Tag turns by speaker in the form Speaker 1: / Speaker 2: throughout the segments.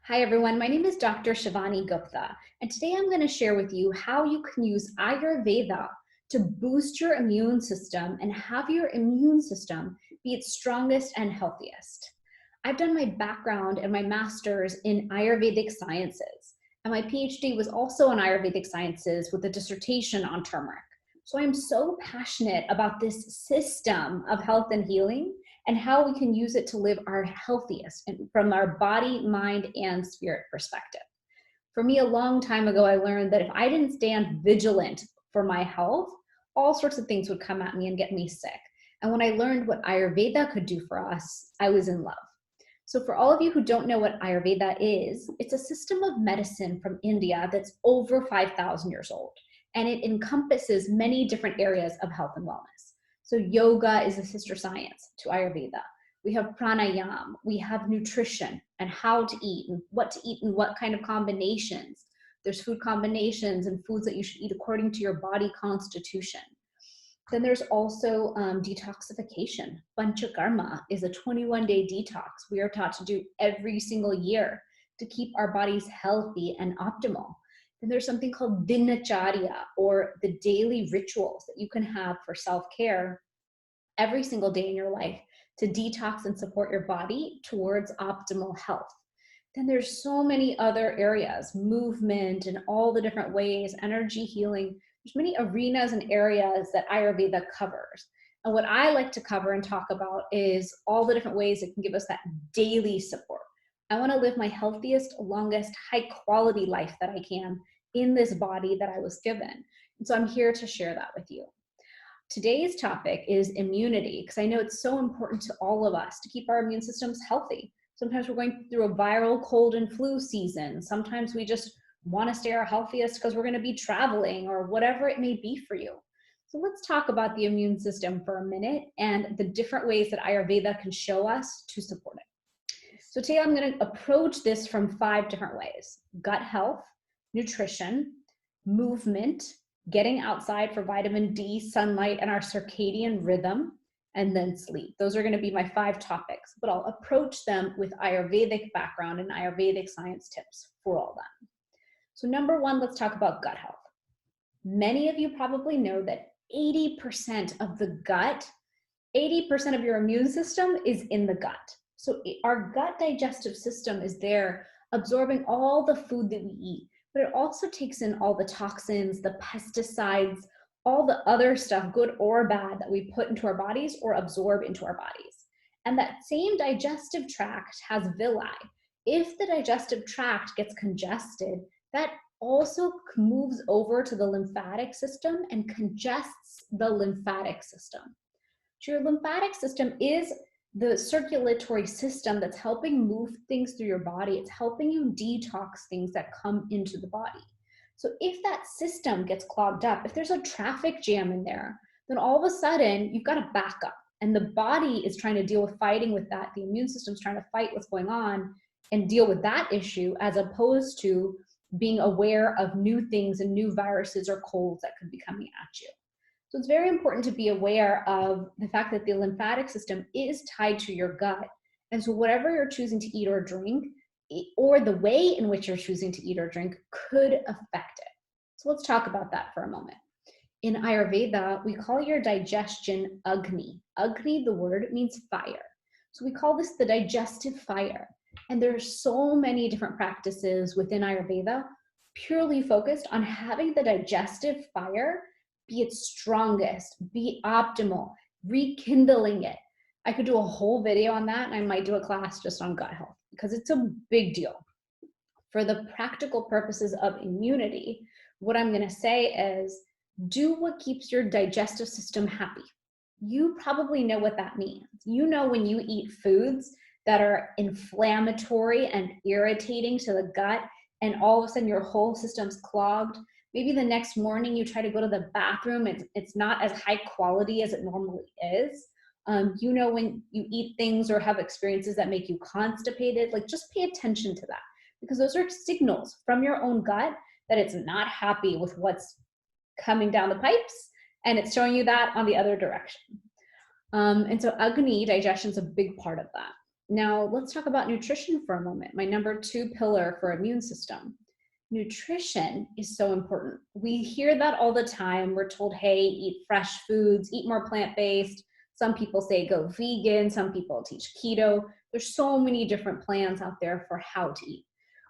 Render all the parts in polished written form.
Speaker 1: Hi everyone, my name is Dr. Shivani Gupta, and today I'm going to share with you how you can use Ayurveda to boost your immune system and have your immune system be its strongest and healthiest. I've done my background and my master's in Ayurvedic sciences, and my PhD was also in Ayurvedic sciences with a dissertation on turmeric. So I'm so passionate about this system of health and healing and how we can use it to live our healthiest and from our body, mind, and spirit perspective. For me, a long time ago, I learned that if I didn't stand vigilant for my health, all sorts of things would come at me and get me sick. And when I learned what Ayurveda could do for us, I was in love. So for all of you who don't know what Ayurveda is, it's a system of medicine from India that's over 5,000 years old. And it encompasses many different areas of health and wellness. So yoga is a sister science to Ayurveda. We have pranayam, we have nutrition and how to eat and what to eat and what kind of combinations. There's food combinations and foods that you should eat according to your body constitution. Then there's also detoxification. Panchakarma is a 21-day detox we are taught to do every single year to keep our bodies healthy and optimal. Then there's something called dinacharya, or the daily rituals that you can have for self-care every single day in your life to detox and support your body towards optimal health. Then there's so many other areas, movement and all the different ways, energy healing. There's many arenas and areas that Ayurveda covers. And what I like to cover and talk about is all the different ways it can give us that daily support. I want to live my healthiest, longest, high quality life that I can in this body that I was given. And so I'm here to share that with you. Today's topic is immunity, because I know it's so important to all of us to keep our immune systems healthy. Sometimes we're going through a viral cold and flu season. Sometimes we just want to stay our healthiest because we're going to be traveling or whatever it may be for you. So let's talk about the immune system for a minute and the different ways that Ayurveda can show us to support it. So today I'm going to approach this from 5 different ways: gut health, nutrition, movement, getting outside for vitamin D, sunlight, and our circadian rhythm, and then sleep. Those are going to be my 5 topics, but I'll approach them with Ayurvedic background and Ayurvedic science tips for all that. So number 1, let's talk about gut health. Many of you probably know that 80% of the gut, 80% of your immune system is in the gut. So our gut digestive system is there absorbing all the food that we eat, but it also takes in all the toxins, the pesticides, all the other stuff, good or bad, that we put into our bodies or absorb into our bodies. And that same digestive tract has villi. If the digestive tract gets congested, that also moves over to the lymphatic system and congests the lymphatic system. So your lymphatic system is the circulatory system that's helping move things through your body. It's helping you detox things that come into the body. So if that system gets clogged up, if there's a traffic jam in there, then all of a sudden you've got to back up. And the body is trying to deal with fighting with that. The immune system's trying to fight what's going on and deal with that issue, as opposed to being aware of new things and new viruses or colds that could be coming at you. So it's very important to be aware of the fact that the lymphatic system is tied to your gut. And so whatever you're choosing to eat or drink, or the way in which you're choosing to eat or drink, could affect it. So let's talk about that for a moment. In Ayurveda, we call your digestion Agni. Agni, the word, means fire. So we call this the digestive fire. And there are so many different practices within Ayurveda purely focused on having the digestive fire be its strongest, be optimal, rekindling it. I could do a whole video on that, and I might do a class just on gut health because it's a big deal. For the practical purposes of immunity, what I'm going to say is do what keeps your digestive system happy. You probably know what that means. You know when you eat foods that are inflammatory and irritating to the gut, and all of a sudden your whole system's clogged. Maybe the next morning you try to go to the bathroom, it's not as high quality as it normally is. You know when you eat things or have experiences that make you constipated, like just pay attention to that, because those are signals from your own gut that it's not happy with what's coming down the pipes, and it's showing you that on the other direction. And so Agni digestion is a big part of that. Now, let's talk about nutrition for a moment. My number two pillar for immune system. Nutrition is so important. We hear that all the time. We're told, hey, eat fresh foods, eat more plant-based. Some people say go vegan. Some people teach keto. There's so many different plans out there for how to eat.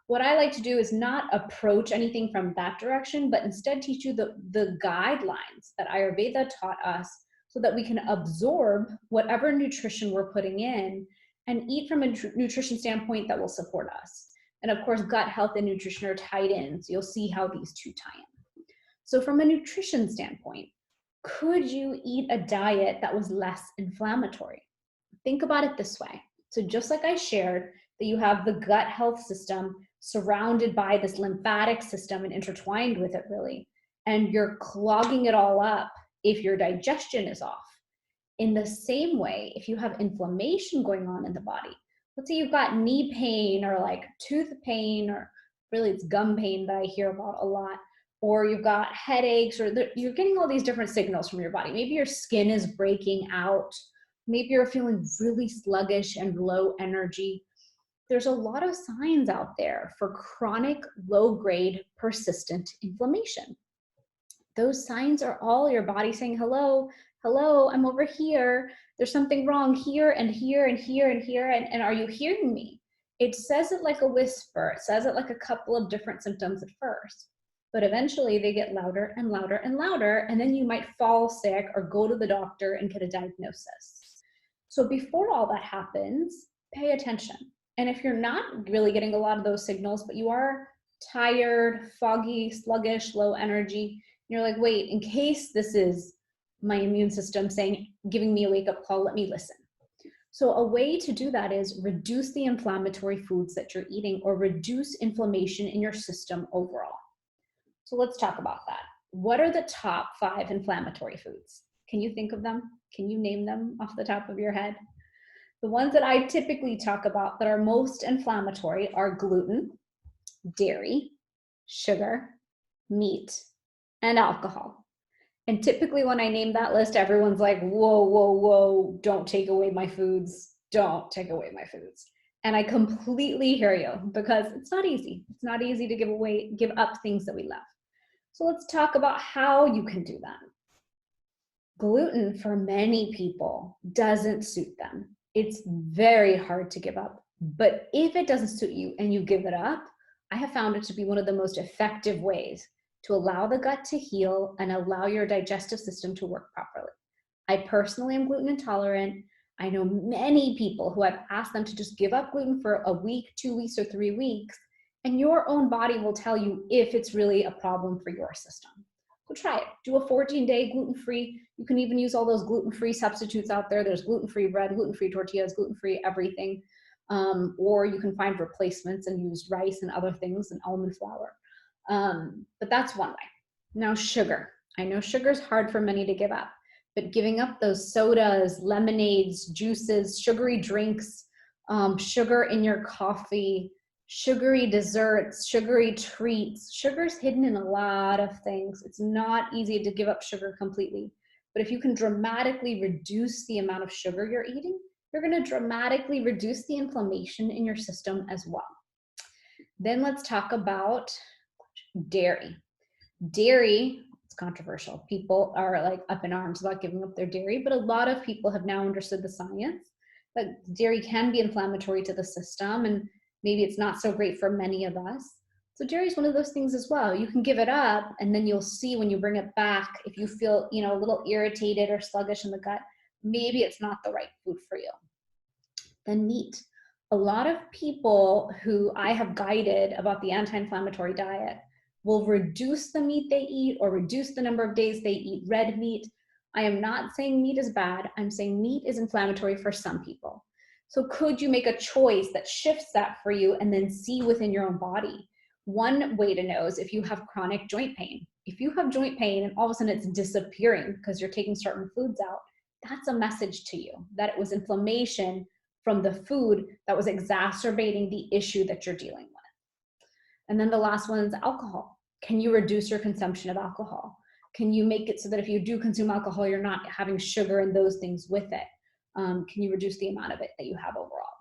Speaker 1: What I like to do is not approach anything from that direction, but instead teach you the guidelines that Ayurveda taught us so that we can absorb whatever nutrition we're putting in and eat from a nutrition standpoint that will support us. And of course, gut health and nutrition are tied in, so you'll see how these two tie in. So from a nutrition standpoint, could you eat a diet that was less inflammatory? Think about it this way. So just like I shared, that you have the gut health system surrounded by this lymphatic system and intertwined with it really, and you're clogging it all up if your digestion is off. In the same way, if you have inflammation going on in the body, let's say you've got knee pain or like tooth pain, or really it's gum pain that I hear about a lot, or you've got headaches, or you're getting all these different signals from your body. Maybe your skin is breaking out. Maybe you're feeling really sluggish and low energy. There's a lot of signs out there for chronic, low-grade, persistent inflammation. Those signs are all your body saying, hello, hello, I'm over here. There's something wrong here and here and here and here. And are you hearing me? It says it like a whisper. It says it like a couple of different symptoms at first. But eventually they get louder and louder and louder. And then you might fall sick or go to the doctor and get a diagnosis. So before all that happens, pay attention. And if you're not really getting a lot of those signals, but you are tired, foggy, sluggish, low energy, you're like, wait, in case this is my immune system saying, giving me a wake-up call, let me listen. So a way to do that is reduce the inflammatory foods that you're eating or reduce inflammation in your system overall. So let's talk about that. What are the top 5 inflammatory foods? Can you think of them? Can you name them off the top of your head? The ones that I typically talk about that are most inflammatory are gluten, dairy, sugar, meat, and alcohol. And typically when I name that list, everyone's like, whoa, whoa, whoa, don't take away my foods. Don't take away my foods. And I completely hear you because it's not easy. It's not easy to give up things that we love. So let's talk about how you can do that. Gluten for many people doesn't suit them. It's very hard to give up. But if it doesn't suit you and you give it up, I have found it to be one of the most effective ways to allow the gut to heal and allow your digestive system to work properly. I personally am gluten intolerant. I know many people who I've asked them to just give up gluten for a week, 2 weeks, or 3 weeks, and your own body will tell you if it's really a problem for your system. So try it. Do a 14-day gluten-free. You can even use all those gluten-free substitutes out there. There's gluten-free bread, gluten-free tortillas, gluten-free everything. Or you can find replacements and use rice and other things and almond flour. But that's one way. Now sugar. I know sugar is hard for many to give up, but giving up those sodas, lemonades, juices, sugary drinks, sugar in your coffee, sugary desserts, sugary treats. Sugar's hidden in a lot of things. It's not easy to give up sugar completely, but if you can dramatically reduce the amount of sugar you're eating, you're going to dramatically reduce the inflammation in your system as well. Then let's talk about dairy. Dairy, it's controversial. People are like up in arms about giving up their dairy, but a lot of people have now understood the science that dairy can be inflammatory to the system, and maybe it's not so great for many of us. So dairy is one of those things as well. You can give it up, and then you'll see when you bring it back, if you feel, a little irritated or sluggish in the gut, maybe it's not the right food for you. Then meat. A lot of people who I have guided about the anti-inflammatory diet will reduce the meat they eat or reduce the number of days they eat red meat. I am not saying meat is bad. I'm saying meat is inflammatory for some people. So could you make a choice that shifts that for you and then see within your own body? One way to know is if you have chronic joint pain. If you have joint pain and all of a sudden it's disappearing because you're taking certain foods out, that's a message to you that it was inflammation from the food that was exacerbating the issue that you're dealing with. And then the last one is alcohol. Can you reduce your consumption of alcohol? Can you make it so that if you do consume alcohol, you're not having sugar and those things with it? Can you reduce the amount of it that you have overall?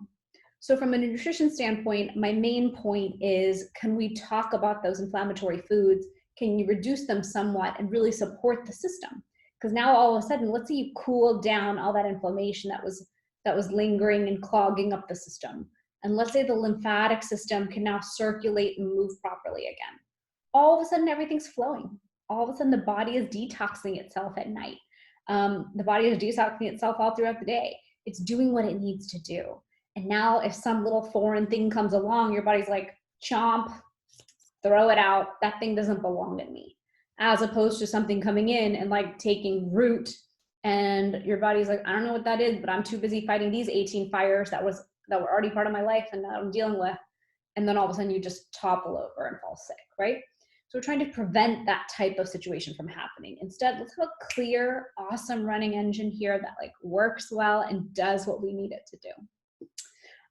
Speaker 1: So from a nutrition standpoint, my main point is, can we talk about those inflammatory foods? Can you reduce them somewhat and really support the system? Because now all of a sudden, let's say you cool down all that inflammation that was lingering and clogging up the system. And let's say the lymphatic system can now circulate and move properly again. All of a sudden, everything's flowing. All of a sudden, the body is detoxing itself at night. The body is detoxing itself all throughout the day. It's doing what it needs to do. And now if some little foreign thing comes along, your body's like, chomp, throw it out. That thing doesn't belong in me. As opposed to something coming in and like taking root, and your body's like, I don't know what that is, but I'm too busy fighting these 18 fires that were already part of my life and that I'm dealing with. And then all of a sudden you just topple over and fall sick, right? So we're trying to prevent that type of situation from happening. Instead, let's have a clear, awesome running engine here that like works well and does what we need it to do.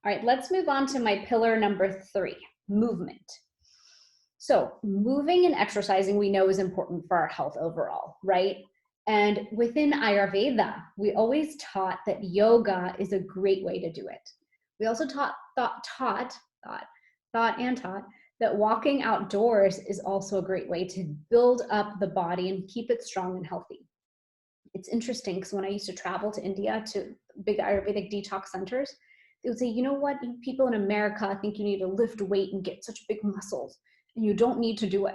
Speaker 1: All right, let's move on to my pillar number 3, movement. So moving and exercising we know is important for our health overall, right? And within Ayurveda, we always taught that yoga is a great way to do it. We also taught that walking outdoors is also a great way to build up the body and keep it strong and healthy. It's interesting because when I used to travel to India to big Ayurvedic detox centers, they would say, you know what, you people in America think you need to lift weight and get such big muscles, and you don't need to do it.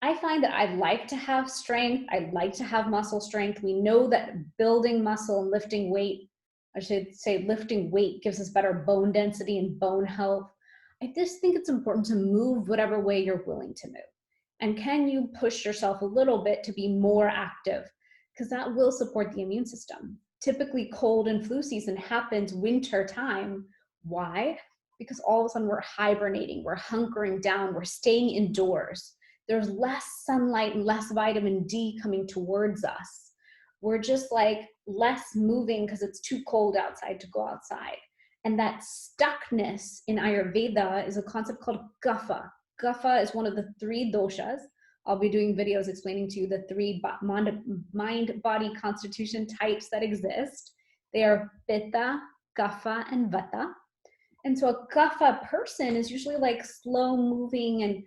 Speaker 1: I find that I like to have strength. I like to have muscle strength. We know that building muscle and lifting weight, I should say lifting weight, gives us better bone density and bone health. I just think it's important to move whatever way you're willing to move. And can you push yourself a little bit to be more active? Because that will support the immune system. Typically cold and flu season happens winter time. Why? Because all of a sudden we're hibernating, we're hunkering down, we're staying indoors. There's less sunlight and less vitamin D coming towards us. We're just like less moving because it's too cold outside to go outside. And that stuckness in Ayurveda is a concept called kapha. Kapha is one of the 3 doshas. I'll be doing videos explaining to you the 3 mind, body, constitution types that exist. They are pitta, kapha, and vata. And so a kapha person is usually like slow moving and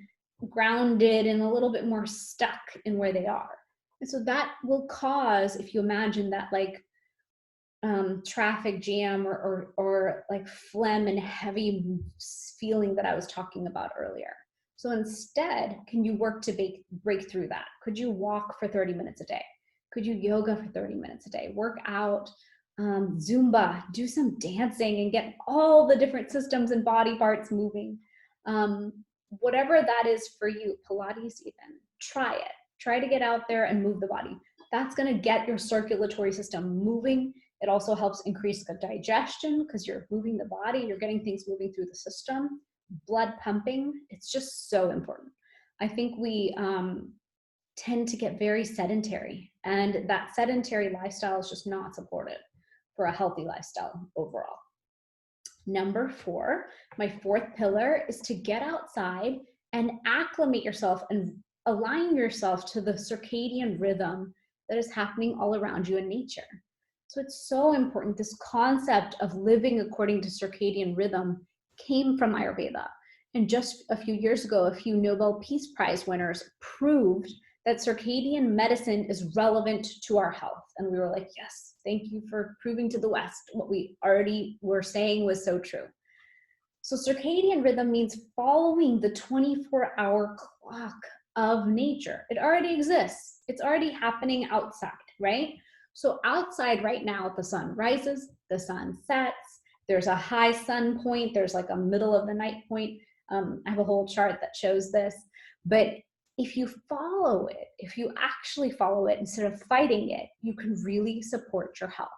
Speaker 1: grounded and a little bit more stuck in where they are. And so that will cause, if you imagine that like traffic jam or like phlegm and heavy feeling that I was talking about earlier. So instead, can you work to break through that? Could you walk for 30 minutes a day? Could you yoga for 30 minutes a day? Work out, Zumba, do some dancing and get all the different systems and body parts moving. Whatever that is for you, Pilates even, try it. Try to get out there and move the body. That's gonna get your circulatory system moving. It also helps increase the digestion because you're moving the body, you're getting things moving through the system. Blood pumping, it's just so important. I think we tend to get very sedentary, and that sedentary lifestyle is just not supported for a healthy lifestyle overall. Number 4, my 4th pillar is to get outside and acclimate yourself and align yourself to the circadian rhythm that is happening all around you in nature. So it's so important. This concept of living according to circadian rhythm came from Ayurveda. And just a few years ago, a few Nobel Peace Prize winners proved that circadian medicine is relevant to our health. And we were like, yes, thank you for proving to the West what we already were saying was so true. So circadian rhythm means following the 24-hour clock of nature. It already exists. It's already happening outside, right? So outside right now, the sun rises, the sun sets, there's a high sun point, there's like a middle of the night point. I have a whole chart that shows this, but if you follow it, if you actually follow it instead of fighting it, you can really support your health.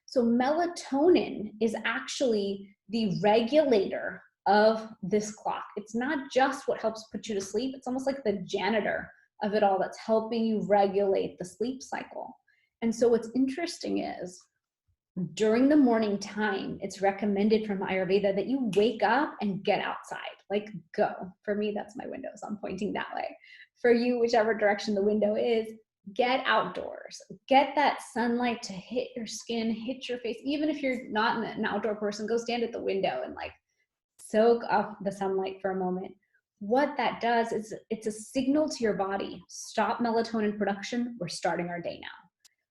Speaker 1: So melatonin is actually the regulator of this clock. It's not just what helps put you to sleep, it's almost like the janitor of it all that's helping you regulate the sleep cycle. And so what's interesting is during the morning time, it's recommended from Ayurveda that you wake up and get outside, like go. For me, that's my window, so I'm pointing that way. For you, whichever direction the window is, Get outdoors, get that sunlight to hit your skin, hit your face. Even if you're not an outdoor person, go stand at the window and like soak up the sunlight for a moment. What that does is it's a signal to your body, stop melatonin production, we're starting our day now.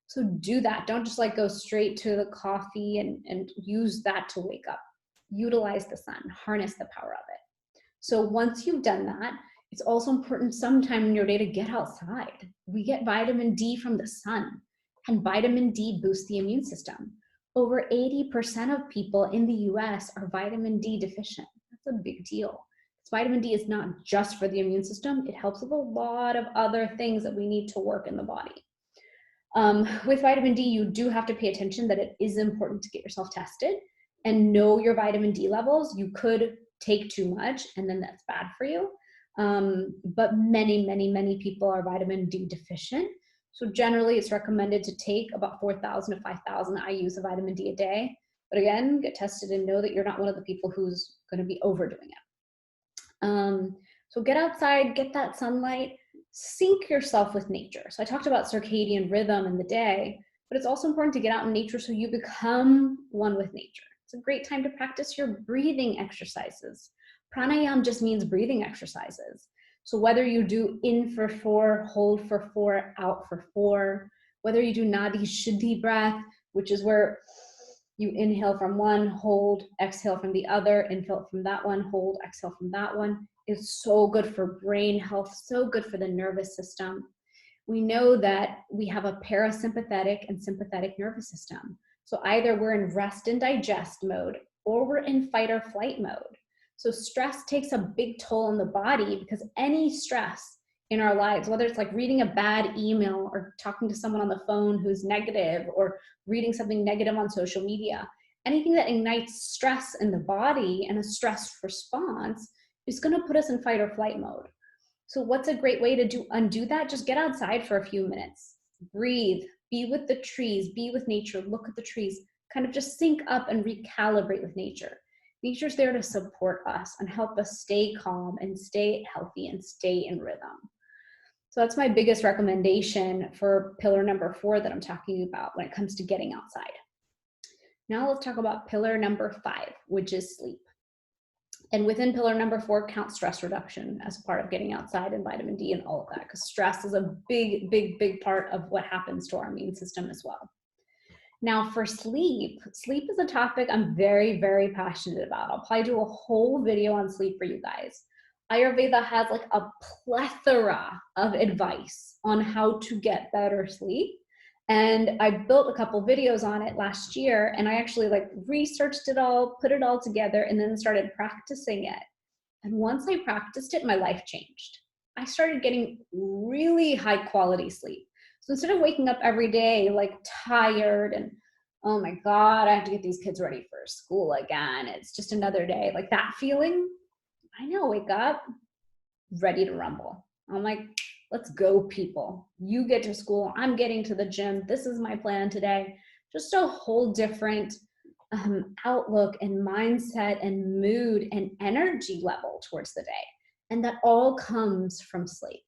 Speaker 1: So do that. Don't just like go straight to the coffee and use that to wake up. Utilize the sun, harness the power of it. So once you've done that, it's also important sometime in your day to get outside. We get vitamin D from the sun, and vitamin D boosts the immune system. Over 80% of people in the US are vitamin D deficient. That's a big deal. Vitamin D is not just for the immune system, it helps with a lot of other things that we need to work in the body. With vitamin D, you do have to pay attention that it is important to get yourself tested and know your vitamin D levels. You could take too much and then that's bad for you. But many people are vitamin D deficient. So generally it's recommended to take about 4,000 to 5,000 IUs of vitamin D a day. But again, get tested and know that you're not one of the people who's going to be overdoing it. So get outside, get that sunlight, sync yourself with nature. So I talked about circadian rhythm in the day, but it's also important to get out in nature so you become one with nature. It's a great time to practice your breathing exercises. Pranayama just means breathing exercises. So whether you do in for 4, hold for 4, out for 4, whether you do Nadi Shuddhi breath, which is where you inhale from one, hold, exhale from the other, inhale from that one, hold, exhale from that one, is so good for brain health, so good for the nervous system. We know that we have a parasympathetic and sympathetic nervous system. So either we're in rest and digest mode or we're in fight or flight mode. So stress takes a big toll on the body because any stress in our lives, whether it's like reading a bad email or talking to someone on the phone who's negative or reading something negative on social media, anything that ignites stress in the body and a stress response is going to put us in fight or flight mode. So what's a great way to undo that? Just get outside for a few minutes, breathe, be with the trees, be with nature, look at the trees, kind of just sync up and recalibrate with nature. Nature's there to support us and help us stay calm and stay healthy and stay in rhythm. So that's my biggest recommendation for pillar number 4 that I'm talking about when it comes to getting outside. Now let's talk about pillar number 5, which is sleep. And within pillar number 4, count stress reduction as part of getting outside and vitamin D and all of that, because stress is a big part of what happens to our immune system as well. Now for sleep is a topic I'm very passionate about. I'll probably do a whole video on sleep for you guys. Ayurveda has like a plethora of advice on how to get better sleep. And I built a couple videos on it last year, and I actually like researched it all, put it all together, and then started practicing it. And once I practiced it, my life changed. I started getting really high quality sleep. So instead of waking up every day like tired and, oh my God, I have to get these kids ready for school again, it's just another day, like that feeling, I now wake up ready to rumble. I'm like, let's go, people. You get to school, I'm getting to the gym. This is my plan today. Just a whole different outlook and mindset and mood and energy level towards the day. And that all comes from sleep.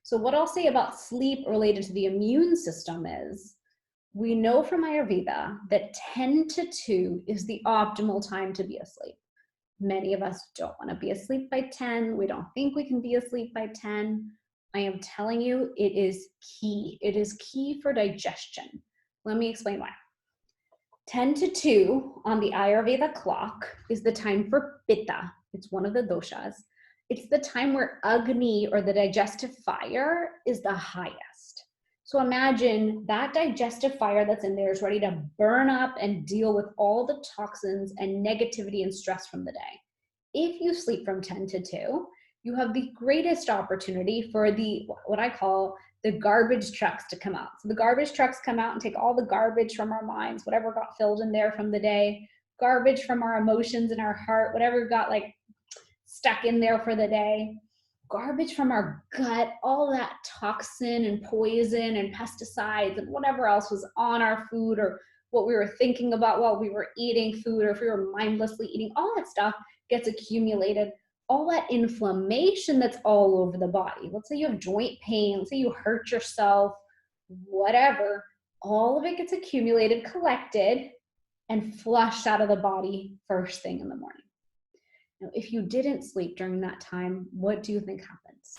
Speaker 1: So what I'll say about sleep related to the immune system is, we know from Ayurveda that 10 to 2 is the optimal time to be asleep. Many of us don't want to be asleep by 10. We don't think we can be asleep by 10. I am telling you, it is key. It is key for digestion. Let me explain why. 10 to 2 on the Ayurveda clock is the time for Pitta. It's one of the doshas. It's the time where Agni, or the digestive fire, is the highest. So imagine that digestive fire that's in there is ready to burn up and deal with all the toxins and negativity and stress from the day. If you sleep from 10 to 2, you have the greatest opportunity for what I call the garbage trucks to come out. So the garbage trucks come out and take all the garbage from our minds, whatever got filled in there from the day, garbage from our emotions and our heart, whatever got like stuck in there for the day, garbage from our gut, all that toxin and poison and pesticides and whatever else was on our food or what we were thinking about while we were eating food, or if we were mindlessly eating, all that stuff gets accumulated. All that inflammation that's all over the body. Let's say you have joint pain, let's say you hurt yourself whatever, all of it gets accumulated, collected, and flushed out of the body first thing in the morning. Now, if you didn't sleep during that time, what do you think happens?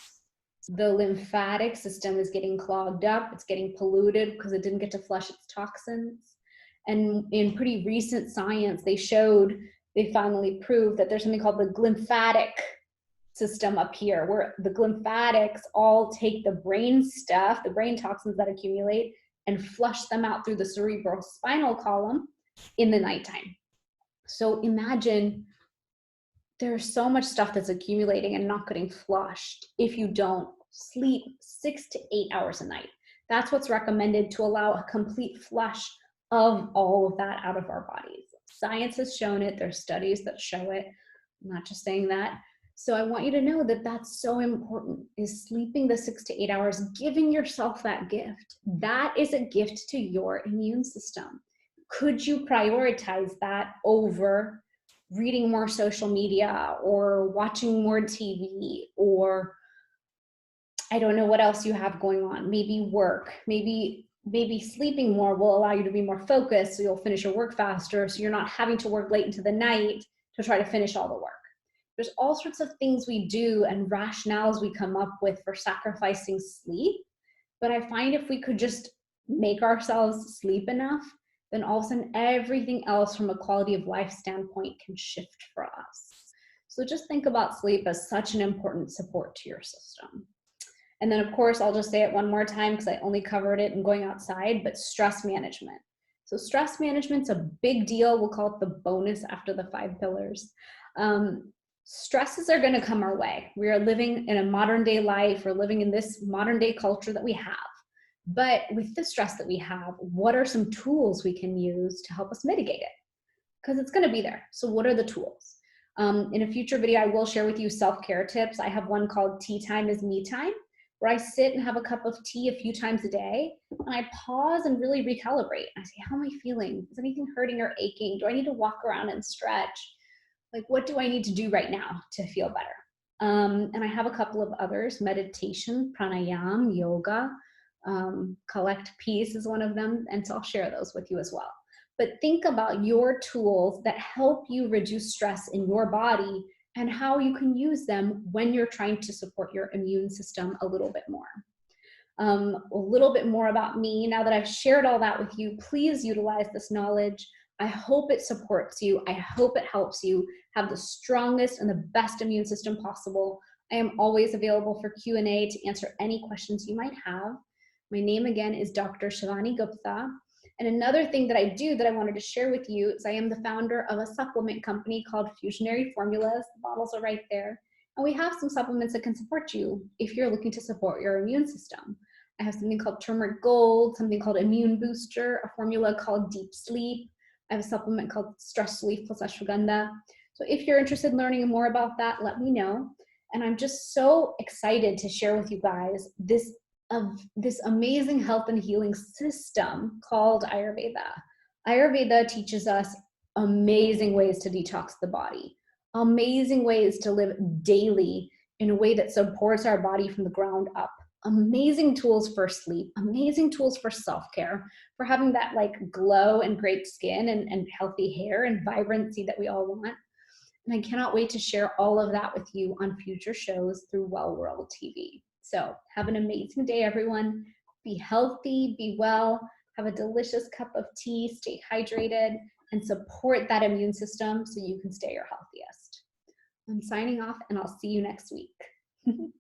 Speaker 1: The lymphatic system is getting clogged up, it's getting polluted because it didn't get to flush its toxins. And in pretty recent science, they finally proved that there's something called the lymphatic system up here, where the lymphatics all take the brain stuff, the brain toxins that accumulate, and flush them out through the cerebral spinal column in the nighttime. So imagine there's so much stuff that's accumulating and not getting flushed if you don't sleep 6 to 8 hours a night. That's what's recommended to allow a complete flush of all of that out of our bodies. Science has shown it. There's studies that show it. I'm not just saying that. So I want you to know that that's so important, is sleeping the 6 to 8 hours, giving yourself that gift. That is a gift to your immune system. Could you prioritize that over reading more social media or watching more TV, or I don't know what else you have going on, maybe work, maybe sleeping more will allow you to be more focused, so you'll finish your work faster, so you're not having to work late into the night to try to finish all the work. There's all sorts of things we do and rationales we come up with for sacrificing sleep, but I find if we could just make ourselves sleep enough, then all of a sudden everything else from a quality of life standpoint can shift for us. So just think about sleep as such an important support to your system. And then of course, I'll just say it one more time because I only covered it in going outside, but stress management. So stress management's a big deal. We'll call it the bonus after the 5 pillars. Stresses are going to come our way. We are living in a modern day life. We're living in this modern day culture that we have. But with the stress that we have, what are some tools we can use to help us mitigate it? Because it's going to be there. So what are the tools? In a future video, I will share with you self-care tips. I have one called Tea Time is Me Time, where I sit and have a cup of tea a few times a day, and I pause and really recalibrate. I say, how am I feeling? Is anything hurting or aching? Do I need to walk around and stretch? Like, what do I need to do right now to feel better? And I have a couple of others: meditation, pranayam, yoga, collect peace is one of them. And so I'll share those with you as well. But think about your tools that help you reduce stress in your body and how you can use them when you're trying to support your immune system a little bit more. A little bit more about me. Now that I've shared all that with you, please utilize this knowledge. I hope it supports you. I hope it helps you have the strongest and the best immune system possible. I am always available for Q&A to answer any questions you might have. My name again is Dr. Shivani Gupta. And another thing that I do that I wanted to share with you is I am the founder of a supplement company called Fusionary Formulas. The bottles are right there. And we have some supplements that can support you if you're looking to support your immune system. I have something called Turmeric Gold, something called Immune Booster, a formula called Deep Sleep. I have a supplement called Stress Relief plus Ashwagandha. So if you're interested in learning more about that, let me know. And I'm just so excited to share with you guys this amazing health and healing system called Ayurveda. Ayurveda teaches us amazing ways to detox the body, amazing ways to live daily in a way that supports our body from the ground up, amazing tools for sleep, amazing tools for self-care, for having that like glow and great skin and healthy hair and vibrancy that we all want. And I cannot wait to share all of that with you on future shows through Well World TV. So have an amazing day, everyone. Be healthy, be well, have a delicious cup of tea, stay hydrated, and support that immune system so you can stay your healthiest. I'm signing off, and I'll see you next week.